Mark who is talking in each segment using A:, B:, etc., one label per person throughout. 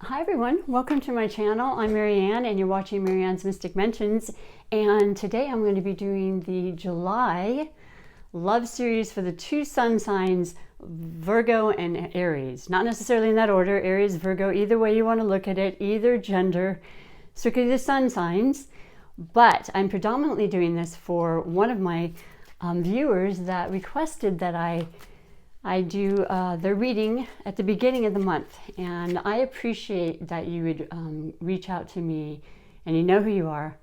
A: Hi everyone, welcome to my channel. I'm MaryAnne and you're watching MaryAnne's Mystic Mentions, and today I'm going to be doing the July love series for the two sun signs, Virgo and Aries. Not necessarily in that order, Aries, Virgo, either way you want to look at it, either gender, strictly the sun signs, but I'm predominantly doing this for one of my viewers that requested that I do their reading at the beginning of the month, and I appreciate that you would reach out to me, and you know who you are,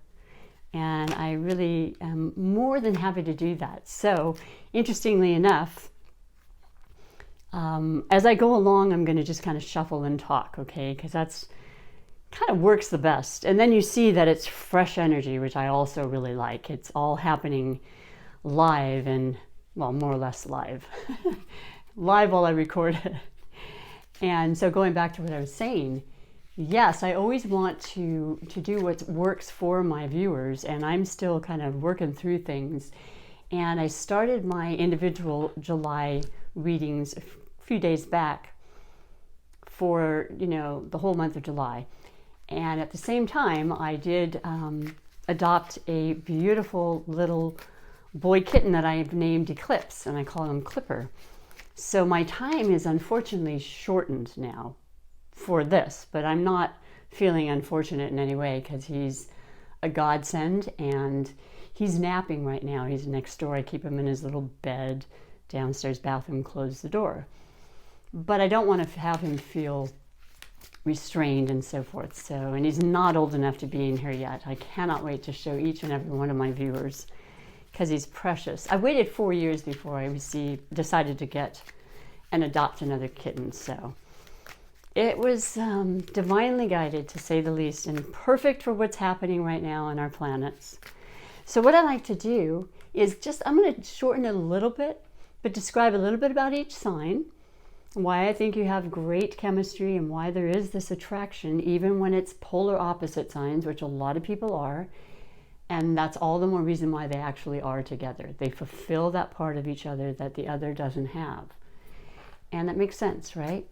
A: and I really am more than happy to do that. So interestingly enough, as I go along, I'm going to just kind of shuffle and talk, okay, because that's kind of works the best, and then you see that it's fresh energy, which I also really like. It's all happening live and, well, more or less live. Live while I record it. And so going back to what I was saying, yes, I always want to do what works for my viewers, and I'm still kind of working through things. And I started my individual July readings a few days back for, the whole month of July. And at the same time, I did adopt a beautiful little boy kitten that I've named Eclipse, and I call him Clipper. So my time is unfortunately shortened now for this, but I'm not feeling unfortunate in any way because he's a godsend, and he's napping right now. He's next door. I keep him in his little bed, downstairs bathroom, close the door. But I don't want to have him feel restrained and so forth. So, and he's not old enough to be in here yet. I cannot wait to show each and every one of my viewers, because he's precious. I waited 4 years before I decided to get and adopt another kitten. So it was divinely guided, to say the least, and perfect for what's happening right now on our planets. So what I like to do is I'm going to shorten it a little bit, but describe a little bit about each sign, why I think you have great chemistry, and why there is this attraction, even when it's polar opposite signs, which a lot of people are. And that's all the more reason why they actually are together. They fulfill that part of each other that the other doesn't have. And that makes sense, right?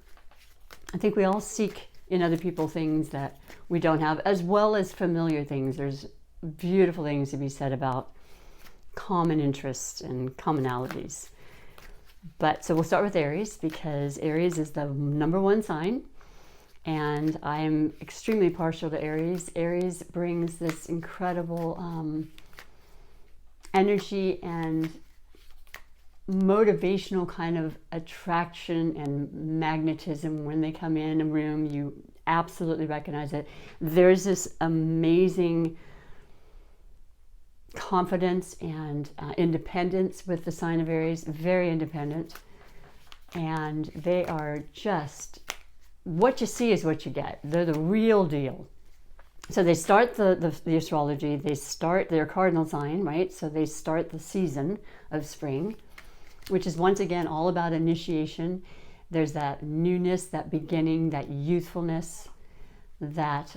A: I think we all seek in other people things that we don't have, as well as familiar things. There's beautiful things to be said about common interests and commonalities. But so we'll start with Aries, because Aries is the #1 sign. And I'm extremely partial to Aries. Aries brings this incredible energy and motivational kind of attraction and magnetism. When they come in a room, you absolutely recognize it. There's this amazing confidence and independence with the sign of Aries, very independent. And they are just, what you see is what you get. They're the real deal. So they start the astrology, they start their cardinal sign, right? So they start the season of spring, which is once again all about initiation. There's that newness, that beginning, that youthfulness, that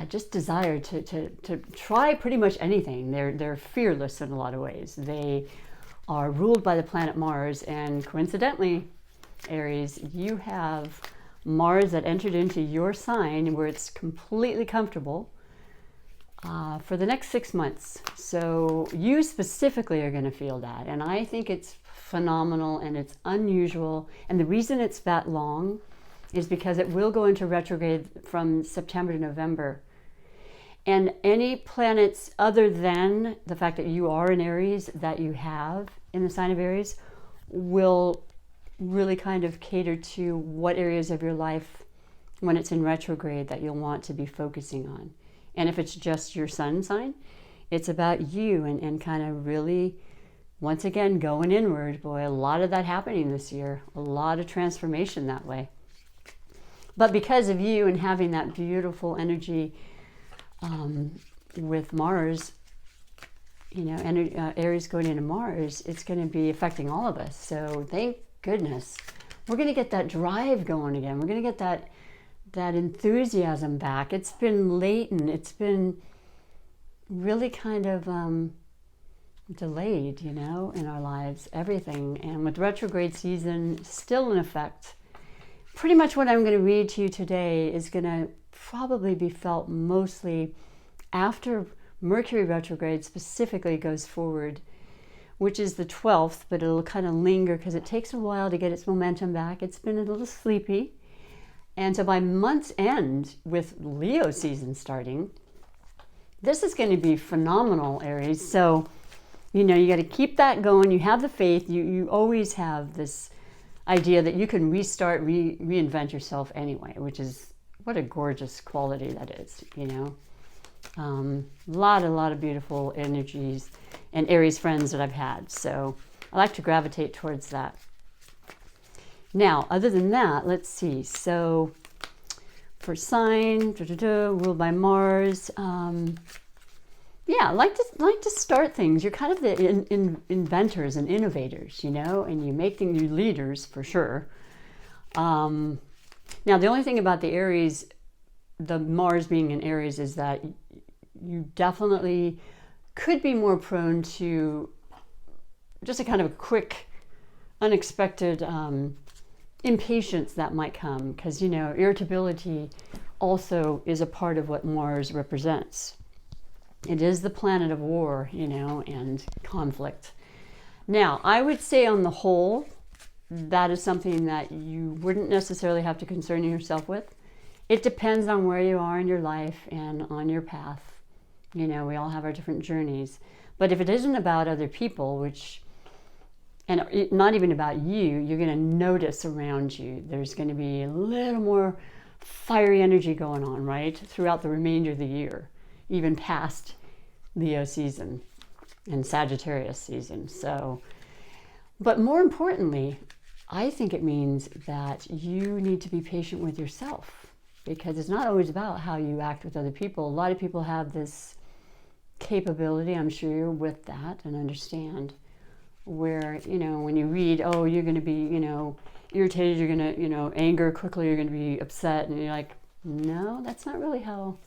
A: just desire to try pretty much anything. They're fearless in a lot of ways. They are ruled by the planet Mars, and coincidentally, Aries, you have Mars that entered into your sign where it's completely comfortable for the next 6 months. So you specifically are going to feel that. And I think it's phenomenal and it's unusual. And the reason it's that long is because it will go into retrograde from September to November. And any planets other than the fact that you are in Aries that you have in the sign of Aries will really kind of cater to what areas of your life when it's in retrograde that you'll want to be focusing on. And if it's just your sun sign, it's about you and kind of really, once again, going inward. Boy, a lot of that happening this year, a lot of transformation that way. But because of you and having that beautiful energy with Mars, Aries going into Mars, it's going to be affecting all of us. So thank goodness, we're going to get that drive going again. We're going to get that enthusiasm back. It's been latent. It's been really kind of delayed, in our lives, everything. And with retrograde season still in effect, pretty much what I'm going to read to you today is going to probably be felt mostly after Mercury retrograde specifically goes forward, which is the 12th, but it'll kind of linger because it takes a while to get its momentum back. It's been a little sleepy. And so by month's end, with Leo season starting, this is going to be phenomenal, Aries. So, you know, you got to keep that going. You have the faith. You always have this idea that you can restart, reinvent yourself anyway, which is what a gorgeous quality that is, you know. A lot of beautiful energies and Aries friends that I've had. So I like to gravitate towards that. Now, other than that, let's see. So for sign, ruled by Mars, yeah, like to start things. You're kind of the inventors and innovators, you know, and you make things, you're leaders for sure. Now, the only thing about the Aries, the Mars being in Aries, is that you definitely could be more prone to just a kind of a quick, unexpected impatience that might come, because, you know, irritability also is a part of what Mars represents. It is the planet of war, you know, and conflict. Now, I would say on the whole, that is something that you wouldn't necessarily have to concern yourself with. It depends on where you are in your life and on your path. You know, we all have our different journeys. But if it isn't about other people, and not even about you, you're going to notice around you, there's going to be a little more fiery energy going on, right? Throughout the remainder of the year, even past Leo season and Sagittarius season. So, but more importantly, I think it means that you need to be patient with yourself, because it's not always about how you act with other people. A lot of people have this capability, I'm sure you're with that and understand, where, you know, when you read, oh, you're going to be, you know, irritated, you're going to, you know, anger quickly, you're going to be upset, and you're like, no, that's not really how,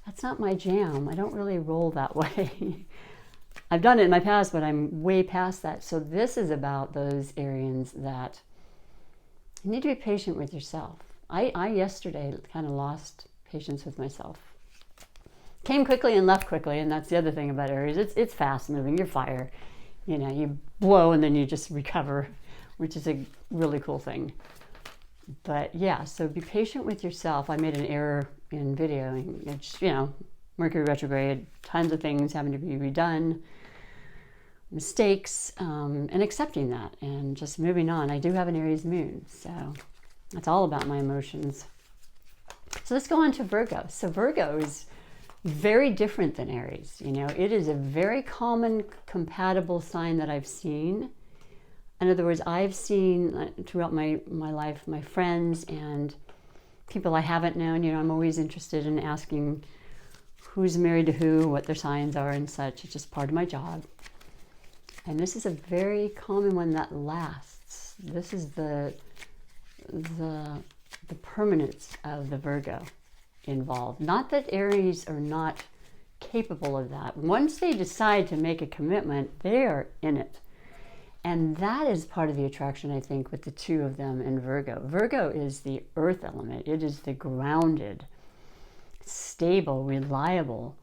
A: that's not my jam. I don't really roll that way. I've done it in my past, but I'm way past that. So this is about those Arians that you need to be patient with yourself. I yesterday kind of lost patience with myself. Came quickly and left quickly, and that's the other thing about Aries. It's fast moving. You're fire. You know, you blow and then you just recover, which is a really cool thing. But yeah, so be patient with yourself. I made an error in videoing. It's, you know, Mercury retrograde, tons of things having to be redone, mistakes, and accepting that and just moving on. I do have an Aries moon, so that's all about my emotions. So let's go on to Virgo. So Virgo is very different than Aries. You know, it is a very common, compatible sign that I've seen. In other words, I've seen throughout my life, my friends and people I haven't known, you know, I'm always interested in asking who's married to who, what their signs are and such. It's just part of my job. And this is a very common one that lasts. This is the permanence of the Virgo involved. Not that Aries are not capable of that. Once they decide to make a commitment, they are in it. And that is part of the attraction, I think, with the two of them in Virgo. Virgo is the earth element. It is the grounded, stable, reliable,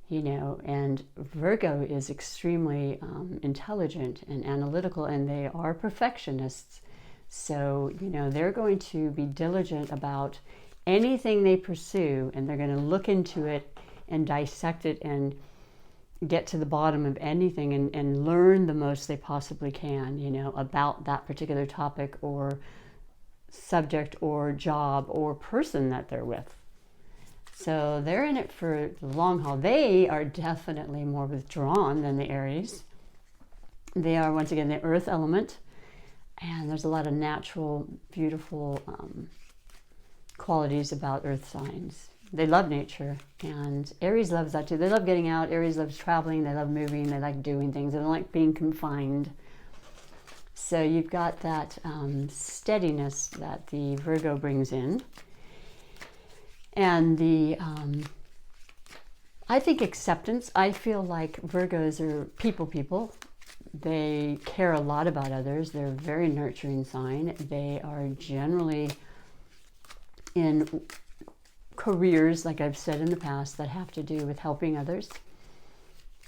A: you know, and Virgo is extremely intelligent and analytical, and they are perfectionists. So, you know, they're going to be diligent about anything they pursue, and they're going to look into it and dissect it and get to the bottom of anything and learn the most they possibly can, you know, about that particular topic or subject or job or person that they're with. So they're in it for the long haul. They are definitely more withdrawn than the Aries. They are, once again, the earth element, and there's a lot of natural, beautiful qualities about earth signs. They love nature, and Aries loves that too. They love getting out. Aries loves traveling. They love moving. They like doing things. They don't like being confined. So you've got that steadiness that the Virgo brings in. And the, I think acceptance. I feel like Virgos are people. They care a lot about others. They're a very nurturing sign. They are generally in careers, like I've said in the past, that have to do with helping others.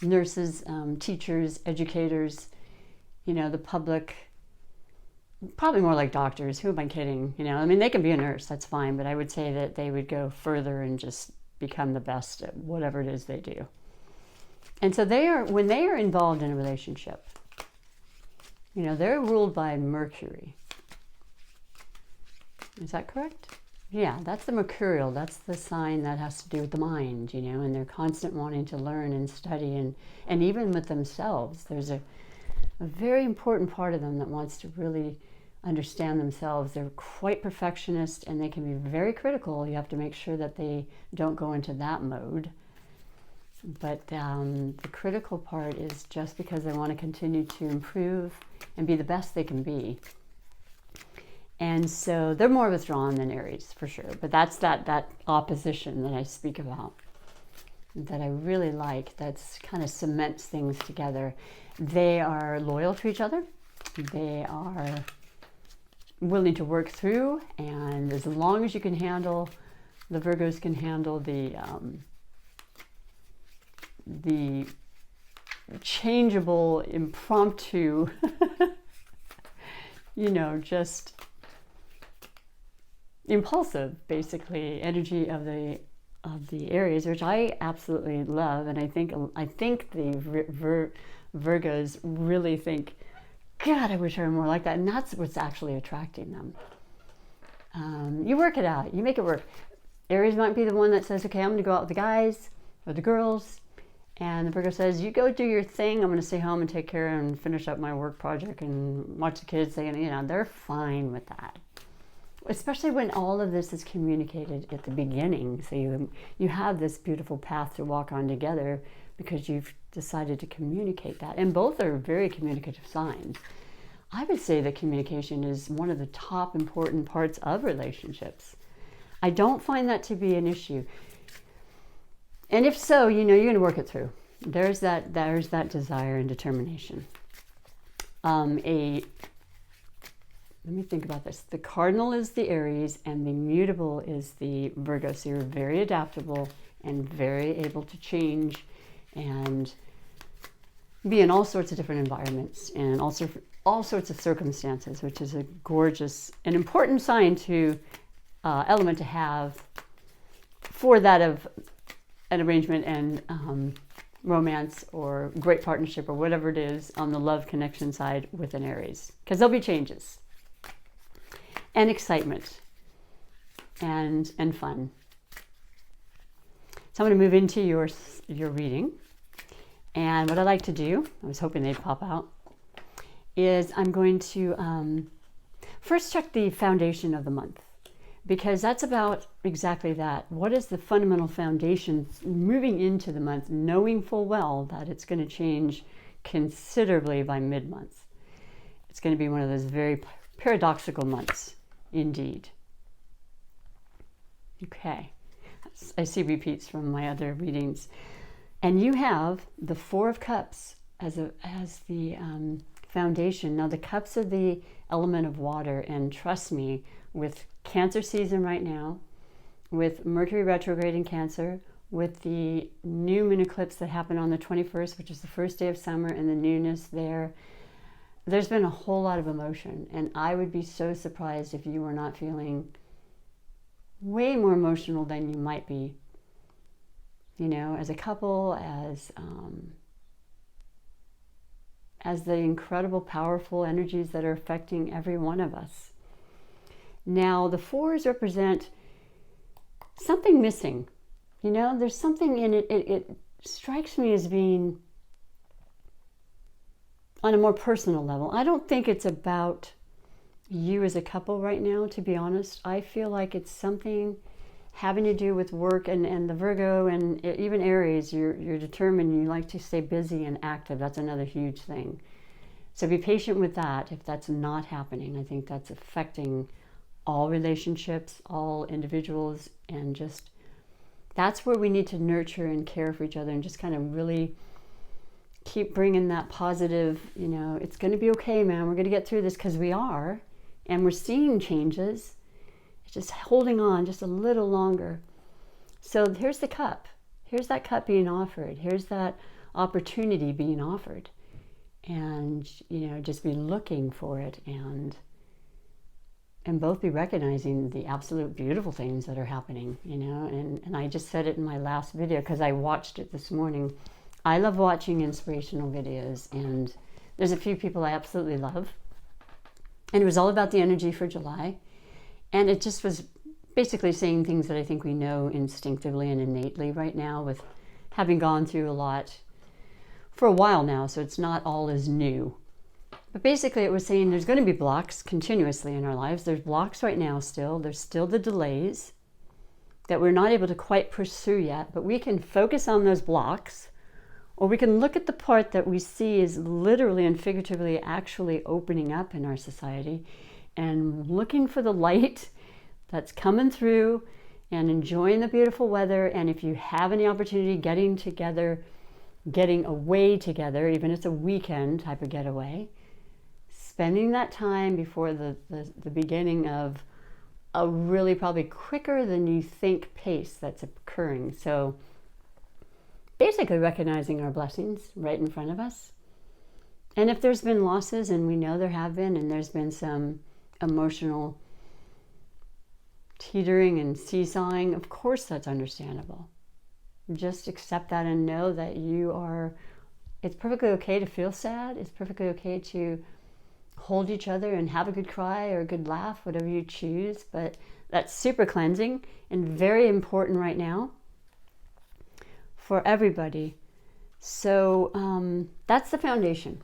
A: Nurses, teachers, educators, the public, probably more like doctors. Who am I kidding? I mean, they can be a nurse, that's fine, but I would say that they would go further and just become the best at whatever it is they do. And so when they are involved in a relationship, they're ruled by Mercury. Is that correct? Yeah, that's the mercurial. That's the sign that has to do with the mind, and they're constant wanting to learn and study, and even with themselves. There's a very important part of them that wants to really understand themselves. They're quite perfectionist, and they can be very critical. You have to make sure that they don't go into that mode. But the critical part is just because they want to continue to improve and be the best they can be. And so they're more withdrawn than Aries, for sure. But that's that opposition that I speak about, that I really like, that's kind of cements things together. They are loyal to each other. They are willing to work through, and as long as you can handle, the Virgos can handle the changeable, impromptu, just impulsive, basically, energy of the Aries, which I absolutely love, and I think the Virgos really think, God, I wish I were more like that, and that's what's actually attracting them. You work it out, you make it work. Aries might be the one that says, okay, I'm going to go out with the guys or the girls, and the Virgo says, you go do your thing, I'm going to stay home and take care and finish up my work project and watch the kids. They're fine with that. Especially when all of this is communicated at the beginning. So you have this beautiful path to walk on together because you've decided to communicate that. And both are very communicative signs. I would say that communication is one of the top important parts of relationships. I don't find that to be an issue. And if so, you're going to work it through. There's that desire and determination. Let me think about this. The cardinal is the Aries and the mutable is the Virgo. So you're very adaptable and very able to change and be in all sorts of different environments and also all sorts of circumstances, which is a gorgeous and important sign element to have for that of an arrangement and romance or great partnership or whatever it is on the love connection side with an Aries, because there'll be changes and excitement and fun. So I'm going to move into your reading, and what I like to do, I was hoping they'd pop out, is I'm going to first check the foundation of the month, because that's about exactly that. What is the fundamental foundation moving into the month, knowing full well that it's going to change considerably by mid-month? It's going to be one of those very paradoxical months indeed. Okay, I see repeats from my other readings. And you have the Four of Cups as the foundation. Now the cups are the element of water, and trust me, with Cancer season right now, with Mercury retrograde in Cancer, with the new moon eclipse that happened on the 21st, which is the first day of summer, and the newness there's been a whole lot of emotion, and I would be so surprised if you were not feeling way more emotional than you might be, as a couple, as the incredible, powerful energies that are affecting every one of us. Now, the fours represent something missing. There's something in it. It strikes me as being on a more personal level. I don't think it's about you as a couple right now, to be honest. I feel like it's something having to do with work, and the Virgo and even Aries, you're determined, you like to stay busy and active. That's another huge thing. So be patient with that if that's not happening. I think that's affecting all relationships, all individuals, and just that's where we need to nurture and care for each other and just kind of really keep bringing that positive, you know, it's going to be okay, man. We're going to get through this, because we are. And we're seeing changes. It's just holding on just a little longer. So here's the cup. Here's that cup being offered. Here's that opportunity being offered. And, you know, just be looking for it, and both be recognizing the absolute beautiful things that are happening, you know. And I just said it in my last video because I watched it this morning. I love watching inspirational videos, and there's a few people I absolutely love. And it was all about the energy for July. And it just was basically saying things that I think we know instinctively and innately right now, with having gone through a lot for a while now, so it's not all as new. But basically it was saying there's going to be blocks continuously in our lives. There's blocks right now still. There's still the delays that we're not able to quite pursue yet, but we can focus on those blocks, or we can look at the part that we see is literally and figuratively actually opening up in our society, and looking for the light that's coming through, and enjoying the beautiful weather. And if you have any opportunity, getting together, getting away together, even if it's a weekend type of getaway, spending that time before the beginning of a really probably quicker than you think pace that's occurring. So basically recognizing our blessings right in front of us. And if there's been losses, and we know there have been, and there's been some emotional teetering and seesawing, of course that's understandable. Just accept that and know that it's perfectly okay to feel sad. It's perfectly okay to hold each other and have a good cry or a good laugh, whatever you choose. But that's super cleansing and very important right now for everybody. So that's the foundation.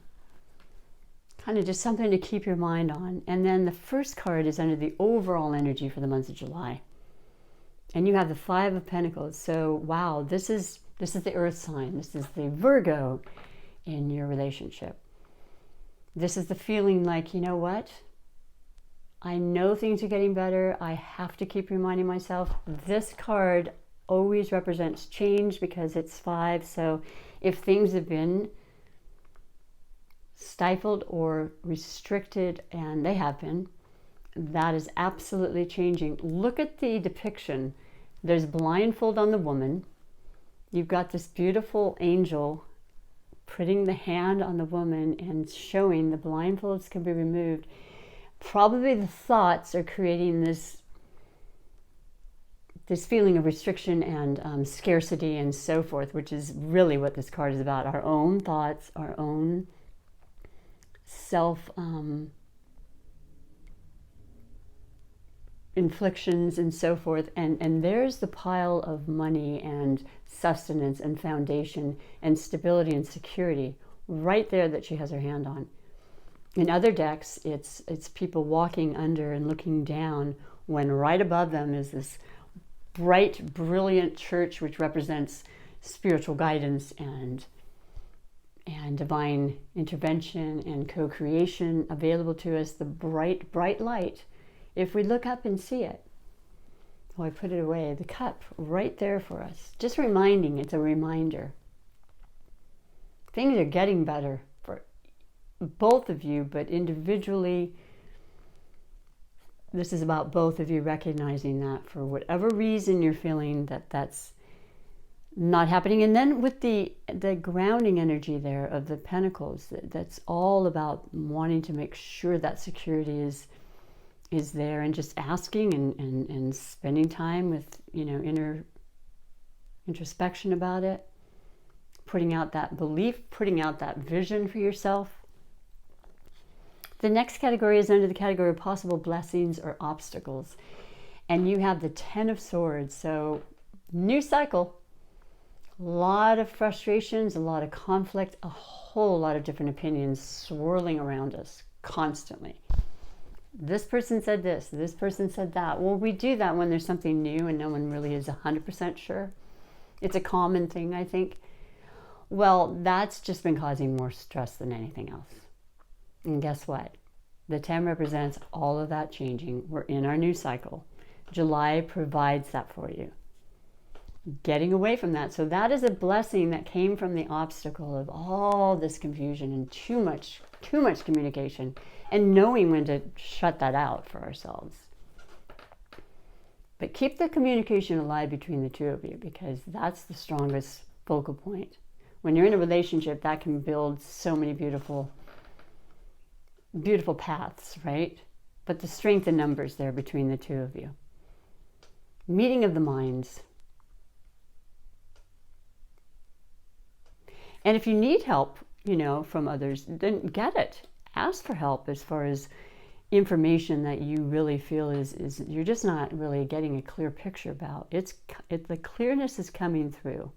A: Kind of just something to keep your mind on. And then the first card is under the overall energy for the month of July. And you have the Five of Pentacles. So wow, this is the earth sign. This is the Virgo in your relationship. This is the feeling like, you know what? I know things are getting better. I have to keep reminding myself. This card always represents change because it's 5. So if things have been stifled or restricted, and they have been, that is absolutely changing. Look at the depiction. There's blindfold on the woman. You've got this beautiful angel putting the hand on the woman and showing the blindfolds can be removed. Probably the thoughts are creating this feeling of restriction and scarcity and so forth, which is really what this card is about. Our own thoughts, our own self inflictions and so forth, and there's the pile of money and sustenance and foundation and stability and security right there that she has her hand on. In other decks, it's people walking under and looking down, when right above them is this bright, brilliant church, which represents spiritual guidance and divine intervention and co-creation available to us, the bright, bright light. If we look up and see it, oh, I put it away, the cup right there for us. Just reminding, it's a reminder. Things are getting better for both of you, but individually, this is about both of you recognizing that for whatever reason you're feeling that that's not happening. And then with the grounding energy there of the Pentacles, that's all about wanting to make sure that security is there, and just asking and spending time with, you know, introspection about it, putting out that belief, putting out that vision for yourself. The next category is under the category of possible blessings or obstacles. And you have the 10 of Swords. So new cycle, a lot of frustrations, a lot of conflict, a whole lot of different opinions swirling around us constantly. This person said this, this person said that. Well, we do that when there's something new and no one really is 100% sure. It's a common thing, I think. Well, that's just been causing more stress than anything else. And guess what? The 10 represents all of that changing. We're in our new cycle. July provides that for you. getting away from that. So that is a blessing that came from the obstacle of all this confusion and too much communication, and knowing when to shut that out for ourselves. But keep the communication alive between the two of you, because that's the strongest focal point. When you're in a relationship, that can build so many beautiful paths, right? But the strength in numbers there between the two of you. Meeting of the minds. And if you need help, from others, then get it. Ask for help as far as information that you really feel is you're just not really getting a clear picture about. The clearness is coming through.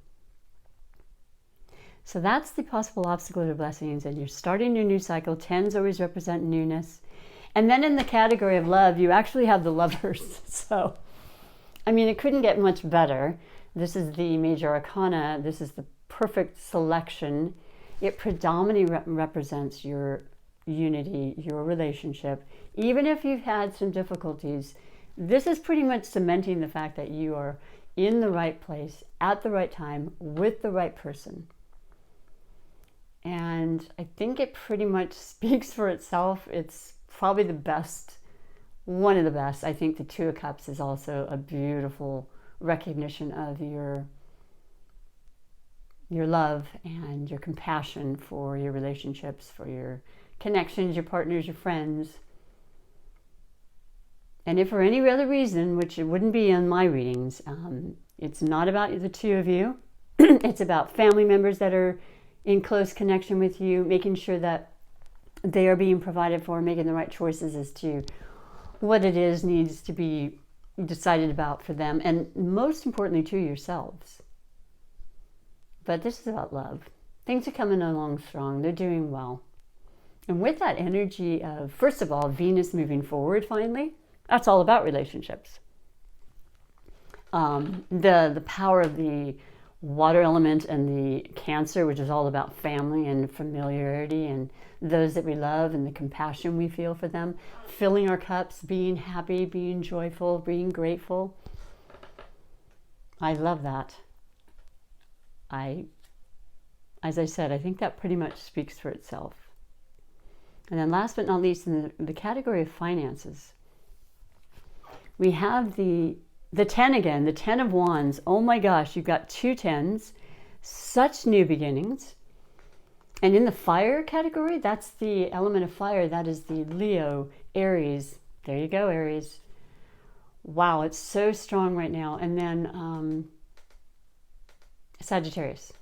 A: So that's the possible obstacle to blessings, and you're starting your new cycle. 10s always represent newness. And then in the category of love, you actually have the Lovers. So, it couldn't get much better. This is the major arcana. This is the perfect selection. It predominantly represents your unity, your relationship. Even if you've had some difficulties, this is pretty much cementing the fact that you are in the right place at the right time with the right person. And I think it pretty much speaks for itself. It's probably the best, one of the best. I think the Two of Cups is also a beautiful recognition of your love and your compassion for your relationships, for your connections, your partners, your friends. And if for any other reason, which it wouldn't be in my readings, it's not about the two of you. It's about family members that are in close connection with you, making sure that they are being provided for, making the right choices as to what it is needs to be decided about for them, and most importantly to yourselves. But this is about love. Things are coming along strong. They're doing well. And with that energy of, first of all, Venus moving forward finally, that's all about relationships. The power of the water element and the Cancer, which is all about family and familiarity and those that we love and the compassion we feel for them, filling our cups, being happy, being joyful, being grateful. I love that. As I said, I think that pretty much speaks for itself. And then last but not least, in the category of finances, we have the 10 again, the 10 of Wands. Oh my gosh, you've got 2 10s, such new beginnings. And in the fire category, that's the element of fire. That is the Leo, Aries. There you go, Aries. Wow, it's so strong right now. And then Sagittarius.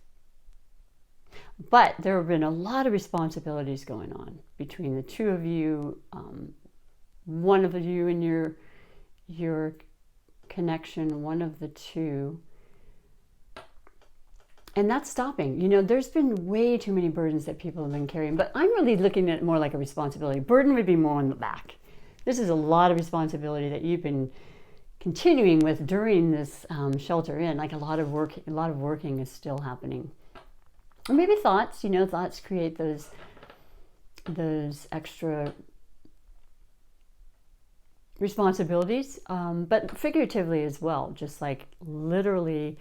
A: But there have been a lot of responsibilities going on between the two of you, one of you and your connection, one of the two. And that's stopping. There's been way too many burdens that people have been carrying, but I'm really looking at it more like a responsibility. Burden would be more on the back. This is a lot of responsibility that you've been continuing with during this shelter in. Like a lot of working is still happening. Or maybe thoughts, thoughts create those extra responsibilities, but figuratively as well, just like literally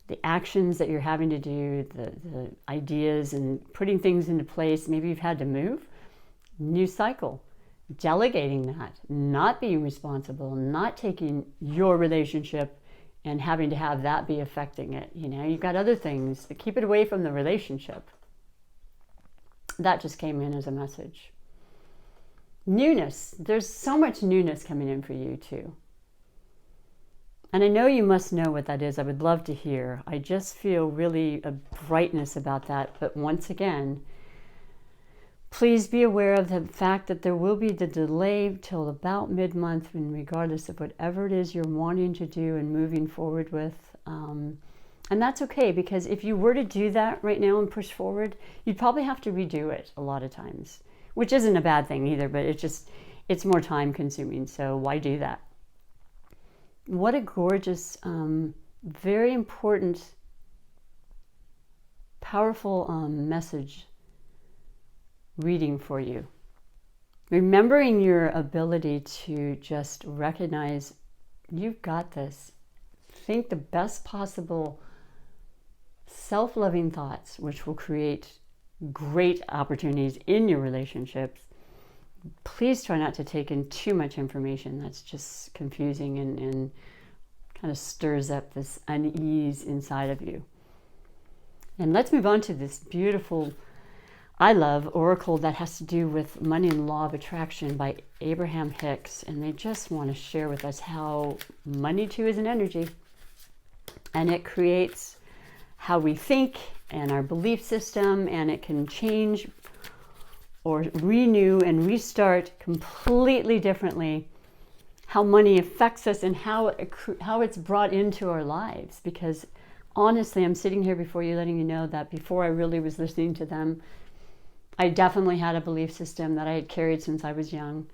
A: the actions that you're having to do, the ideas and putting things into place. Maybe you've had to move. New cycle. Delegating that, not being responsible, not taking your relationship and having to have that be affecting it. You've got other things to keep it away from the relationship. That just came in as a message. Newness. There's so much newness coming in for you too. And I know you must know what that is. I would love to hear. I just feel really a brightness about that. But once again, please be aware of the fact that there will be the delay till about mid-month, and regardless of whatever it is you're wanting to do and moving forward with. And that's okay, because if you were to do that right now and push forward, you'd probably have to redo it a lot of times, which isn't a bad thing either, but it's more time consuming. So why do that? What a gorgeous, very important, powerful message reading for you. Remembering your ability to just recognize you've got this. think the best possible self-loving thoughts, which will create great opportunities in your relationships. Please try not to take in too much information that's just confusing and kind of stirs up this unease inside of you. And let's move on to this beautiful, I love, oracle that has to do with money and law of attraction by Abraham Hicks. And they just want to share with us how money too is an energy, and it creates how we think and our belief system, and it can change or renew and restart completely differently how money affects us and how it's brought into our lives. Because honestly, I'm sitting here before you letting you know that before I really was listening to them, I definitely had a belief system that I had carried since I was young.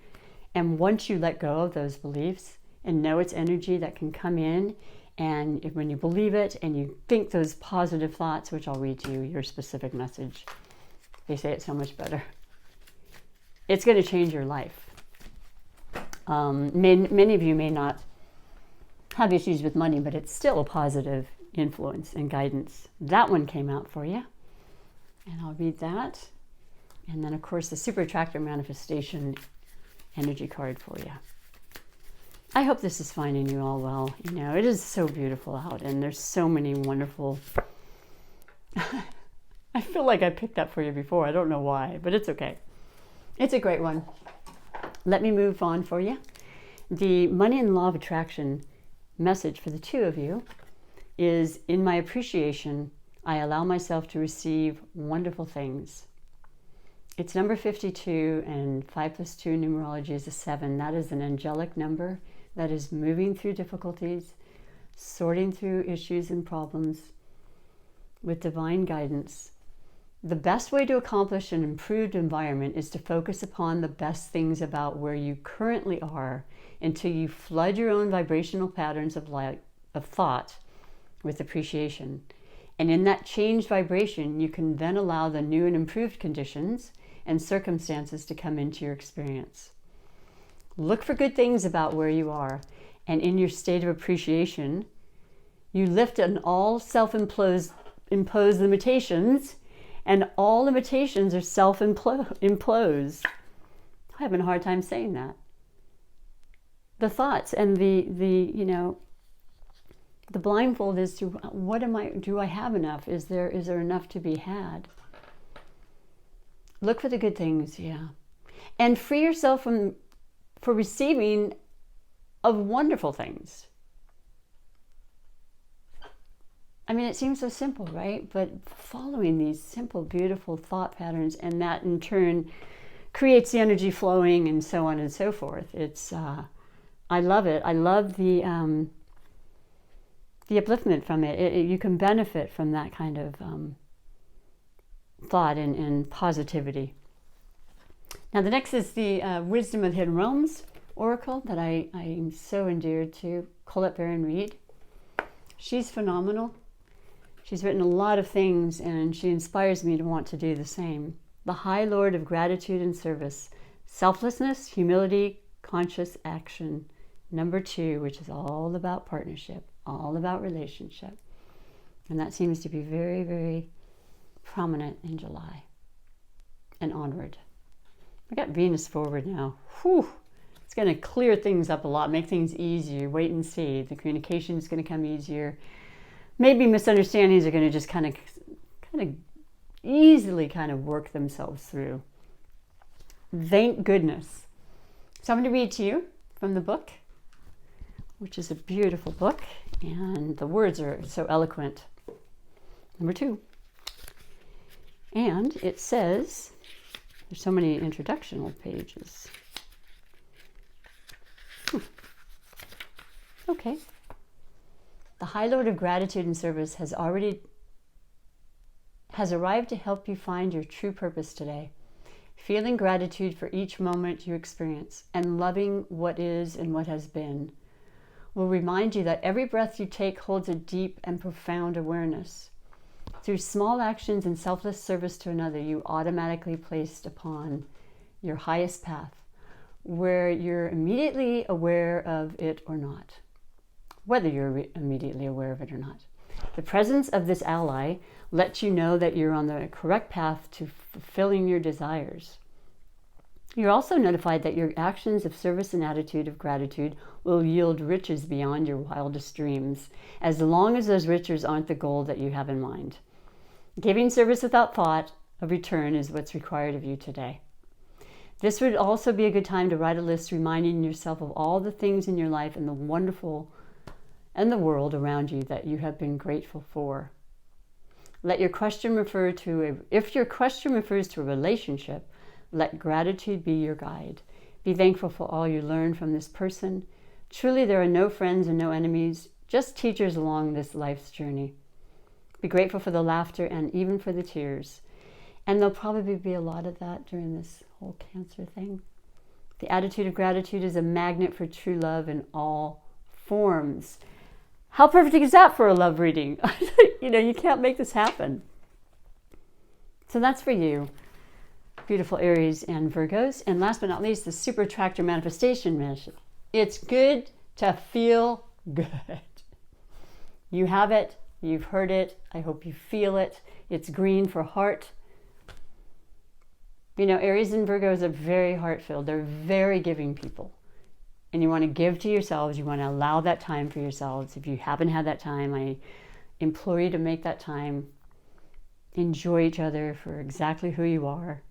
A: And once you let go of those beliefs and know it's energy that can come in, and when you believe it and you think those positive thoughts, which I'll read to you, your specific message, they say it so much better. It's going to change your life. Many of you may not have issues with money, but it's still a positive influence and guidance. That one came out for you. And I'll read that. And then, of course, the Super Attractor Manifestation energy card for you. I hope this is finding you all well. You know, it is so beautiful out, and there's so many wonderful... I feel like I picked that for you before. I don't know why, but it's okay. It's a great one. Let me move on for you. The Money and Law of Attraction message for the two of you is, in my appreciation, I allow myself to receive wonderful things. It's number 52, and 5 plus 2 numerology is a 7. That is an angelic number that is moving through difficulties, sorting through issues and problems with divine guidance. The best way to accomplish an improved environment is to focus upon the best things about where you currently are until you flood your own vibrational patterns of thought with appreciation. And in that changed vibration, you can then allow the new and improved conditions and circumstances to come into your experience. Look for good things about where you are, and in your state of appreciation, you lift on all self-imposed limitations, and all limitations are self-imposed. I'm having a hard time saying that. The thoughts and the blindfold is to do I have enough? Is there enough to be had? Look for the good things, yeah. And free yourself for receiving of wonderful things. I mean, it seems so simple, right? But following these simple, beautiful thought patterns, and that in turn creates the energy flowing and so on and so forth. It's, I love it. I love the upliftment from it. You can benefit from that kind of thought and positivity. Now, the next is the Wisdom of the Hidden Realms Oracle that I am so endeared to, Colette Baron Reed. She's phenomenal. She's written a lot of things, and she inspires me to want to do the same. The High Lord of Gratitude and Service, Selflessness, Humility, Conscious Action. Number 2, which is all about partnership, all about relationship. And that seems to be very, very prominent in July and onward. I got Venus forward now. Whew. It's going to clear things up a lot, make things easier. Wait and see. The communication is going to come easier. Maybe misunderstandings are going to just kind of easily work themselves through. Thank goodness. So I'm going to read to you from the book, which is a beautiful book, and the words are so eloquent. Number 2. And it says, there's so many introductional pages. Okay. The High Lord of Gratitude and Service has arrived to help you find your true purpose today. Feeling gratitude for each moment you experience and loving what is and what has been will remind you that every breath you take holds a deep and profound awareness. Through small actions and selfless service to another, you automatically placed upon your highest path, where you're immediately aware of it or not. whether you're immediately aware of it or not. The presence of this ally lets you know that you're on the correct path to fulfilling your desires. You're also notified that your actions of service and attitude of gratitude will yield riches beyond your wildest dreams, as long as those riches aren't the goal that you have in mind. Giving service without thought of return is what's required of you today. This would also be a good time to write a list reminding yourself of all the things in your life and the wonderful and the world around you that you have been grateful for. Let your question refer to if your question refers to a relationship, let gratitude be your guide. Be thankful for all you learned from this person. Truly, there are no friends and no enemies, just teachers along this life's journey. Be grateful for the laughter and even for the tears. And there'll probably be a lot of that during this whole Cancer thing. The attitude of gratitude is a magnet for true love in all forms. How perfect is that for a love reading? You can't make this happen. So that's for you, beautiful Aries and Virgos. And last but not least, the Super Attractor Manifestation Mission. It's good to feel good. You have it. You've heard it. I hope you feel it. It's green for heart. Aries and Virgos are very heart-filled. They're very giving people. And you want to give to yourselves. You want to allow that time for yourselves. If you haven't had that time, I implore you to make that time. Enjoy each other for exactly who you are.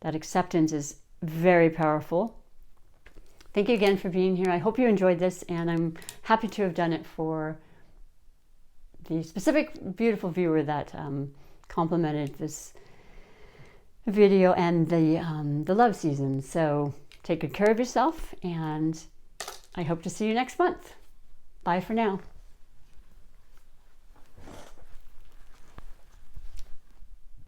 A: That acceptance is very powerful. Thank you again for being here. I hope you enjoyed this, and I'm happy to have done it for the specific beautiful viewer that complimented this video and the love season. So take good care of yourself, and I hope to see you next month. Bye for now.